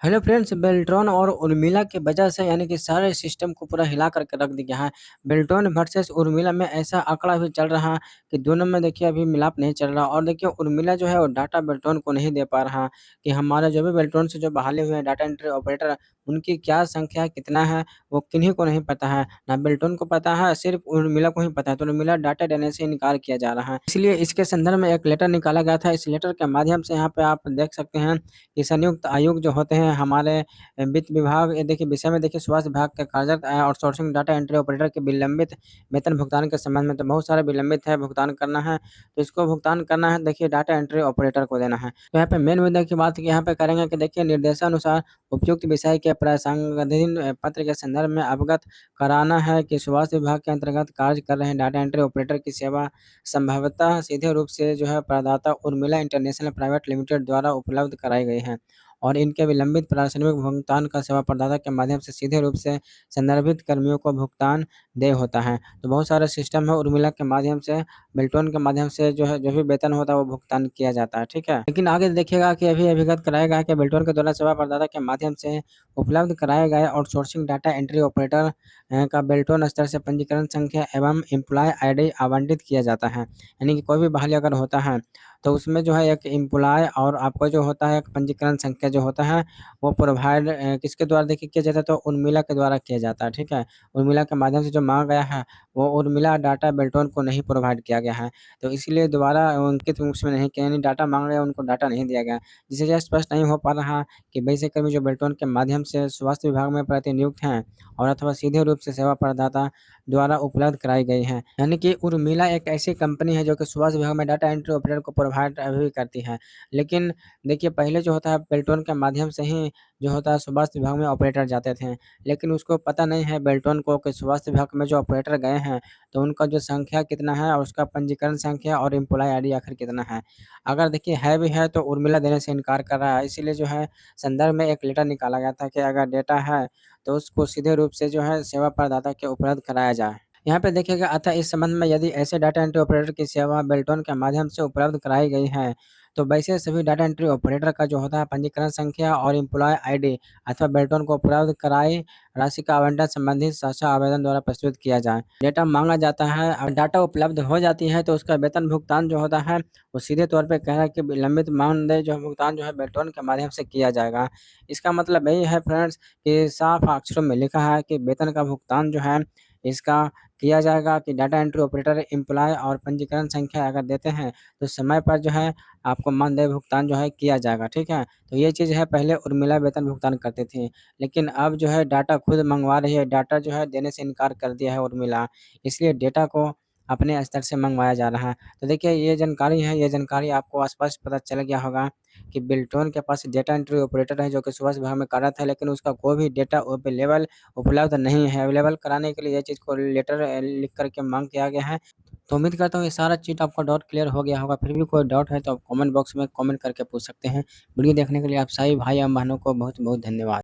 Hello friends, Beltron और उर्मिला की वजह से यानी कि सारे सिस्टम को पूरा हिला करके रख दिया है। बेल्ट्रॉन वर्सेस उर्मिला में ऐसा आंकड़ा भी चल रहा है कि दोनों में देखिए अभी मिलाप नहीं चल रहा और देखिए उर्मिला जो है वो डाटा बेल्ट्रॉन को नहीं दे पा रहा कि हमारा जो भी बेल्ट्रॉन से जो बहाले हुए हैं डाटा एंट्री ऑपरेटर उनकी क्या संख्या कितना है वो किन्हीं को नहीं पता है। ना बेल्ट्रॉन को पता है, सिर्फ उर्मिला को ही पता है। तो उर्मिला डाटा देने से इनकार किया जा रहा है, इसलिए इसके संदर्भ में एक लेटर निकाला गया था। इस लेटर के माध्यम से यहाँ पे आप देख सकते हैं कि संयुक्त आयोग जो होते हैं हमारे वित्त विभाग, ये देखिए विषय में देखिए स्वास्थ्य विभाग के कार्यरत आउटसोर्सिंग डाटा एंट्री ऑपरेटर के विलंबित वेतन भुगतान के संबंध में तो बहुत सारे विलंबित है, भुगतान करना है। तो इसको भुगतान करना है देखिए डाटा एंट्री ऑपरेटर को देना है। तो यहाँ पे मेन मुद्दे की बात यहाँ पे करेंगे कि देखिए निर्देशानुसार उपयुक्त विषय के प्रासंगिक पत्र के संदर्भ में अवगत कराना है कि स्वास्थ्य विभाग के अंतर्गत कार्य कर रहे डाटा एंट्री ऑपरेटर की सेवा संभवतः सीधे रूप से जो है प्रदाता उर्मिला इंटरनेशनल प्राइवेट लिमिटेड द्वारा उपलब्ध कराई गई है और इनके विलंबित प्रारंभिक भुगतान का सेवा प्रदाता के माध्यम से सीधे रूप से संदर्भित कर्मियों को भुगतान देय होता है। तो बहुत सारे सिस्टम है उर्मिला के माध्यम से, बेल्टोन के माध्यम से जो है जो भी वेतन होता है वो भुगतान किया जाता है, ठीक है। लेकिन आगे देखिएगा कि अभी अभिगत कराया गया कि बेल्टोन के द्वारा सेवा प्रदाता के माध्यम से उपलब्ध कराए गए आउटसोर्सिंग डाटा एंट्री ऑपरेटर का बेल्टोन स्तर से पंजीकरण संख्या एवं एम्प्लॉय आईडी आवंटित किया जाता है। यानी कि कोई भी बहाली अगर होता है तो उसमें जो है एक एम्प्लॉय और आपका जो होता है एक पंजीकरण संख्या जो होता है वो प्रोवाइड किसके द्वारा देखिए किया जाता है, तो उर्मिला के द्वारा किया जाता है, ठीक है। उर्मिला के माध्यम से जो मांगा गया है वो उर्मिला डाटा बेल्टोन को नहीं प्रोवाइड किया गया है। तो इसलिए दोबारा अंकित उसमें नहीं किया, यानी डाटा मांग रहे हैं उनको डाटा नहीं दिया गया, जिससे यह स्पष्ट नहीं हो पा रहा कि वैसे कर्मी जो बेल्टोन के माध्यम से स्वास्थ्य विभाग में प्रतिनियुक्त हैं और अथवा सीधे रूप से सेवा प्रदाता द्वारा उपलब्ध कराई गई हैं। यानी कि उर्मिला एक ऐसी कंपनी है जो कि स्वास्थ्य विभाग में डाटा एंट्री ऑपरेटर को प्रोवाइड अभी करती है। लेकिन देखिए पहले जो होता है बेल्टोन के माध्यम से ही जो होता है स्वास्थ्य विभाग में ऑपरेटर जाते थे, लेकिन उसको पता नहीं है बेल्टोन को कि स्वास्थ्य विभाग में जो ऑपरेटर गए हैं तो उनका जो संख्या कितना है और उसका पंजीकरण संख्या और एम्प्लॉय आईडी आखिर कितना है। अगर देखिए है भी है तो उर्मिला देने से इनकार कर रहा है, इसीलिए जो है संदर्भ में एक लेटर निकाला गया था कि अगर डेटा है तो उसको सीधे रूप से जो है सेवा प्रदाता के उपलब्ध कराया जाए। यहाँ पे देखिएगा अतः इस संबंध में यदि ऐसे डाटा एंट्री ऑपरेटर की सेवा बेल्टोन के माध्यम से उपलब्ध कराई गई है, तो वैसे सभी डाटा एंट्री ऑपरेटर का जो होता है पंजीकरण संख्या और एम्प्लॉय आईडी अथवा बेल्टोन को उपलब्ध कराई राशि का आवंटन संबंधित साझा आवेदन द्वारा प्रस्तुत किया जाए। डेटा मांगा जाता है और डाटा उपलब्ध हो जाती है तो उसका वेतन भुगतान जो होता है वो सीधे तौर पे कह रहा है कि विलंबित मानदेय जो भुगतान जो है बेल्टोन के माध्यम से किया जाएगा। इसका मतलब यही है फ्रेंड्स कि साफ अक्षरों में लिखा है कि वेतन का भुगतान जो है इसका किया जाएगा कि डाटा एंट्री ऑपरेटर एम्प्लॉय और पंजीकरण संख्या अगर देते हैं तो समय पर जो है आपको मानदेय भुगतान जो है किया जाएगा, ठीक है। तो ये चीज़ है पहले उर्मिला वेतन भुगतान करती थी, लेकिन अब जो है डाटा खुद मंगवा रही है, डाटा जो है देने से इनकार कर दिया है उर्मिला, इसलिए डेटा को अपने स्तर से मंगवाया जा रहा है। तो देखिए ये जानकारी है, ये जानकारी आपको स्पष्ट पता चल गया होगा कि बेल्टोन के पास डेटा एंट्री ऑपरेटर है जो कि स्वास्थ्य विभाग में कार्यरत है, लेकिन उसका कोई भी डेटा अवेलेबल उपलब्ध नहीं है। अवेलेबल कराने के लिए ये चीज़ को लेटर लिख कर के माँग किया गया है। तो उम्मीद करता हूँ ये सारा चीज़ आपका डाउट क्लियर हो गया होगा। फिर भी कोई डाउट है तो आप कमेंट बॉक्स में कमेंट करके पूछ सकते हैं। वीडियो देखने के लिए आप सभी भाई एवं बहनों को बहुत-बहुत धन्यवाद।